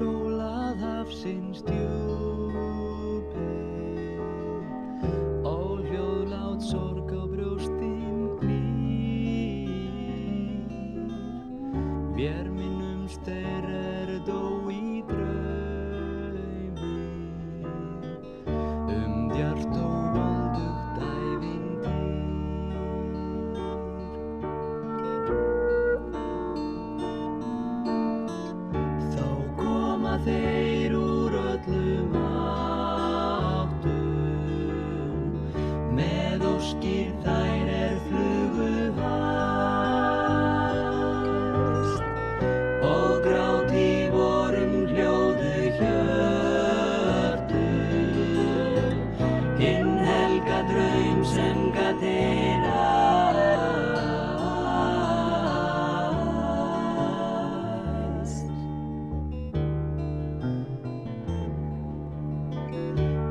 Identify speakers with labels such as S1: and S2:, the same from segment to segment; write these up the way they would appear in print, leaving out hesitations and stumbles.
S1: sól að hafsins djúpi og hljóðlát sorg á brjóstin knýr. Vér minnumst þeir dó í draumi djart og voldugt ævintýr. Þá koma þeir úr öllum áttum með óskir þær flugu hast og grát í vorum hljóðu hjörtu hinn helga draum sem gat heyrast.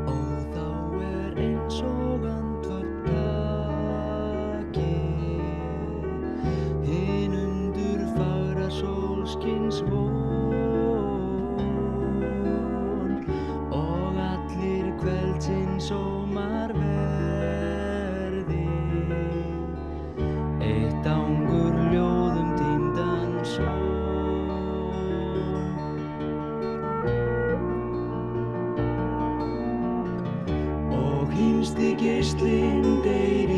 S1: Og þá eins og andvart takið hinn undurfagra sólskins von og allir kvöldsins sómar verði eitt angur ljóðum týndan son. Og hinsti geislinn deyr í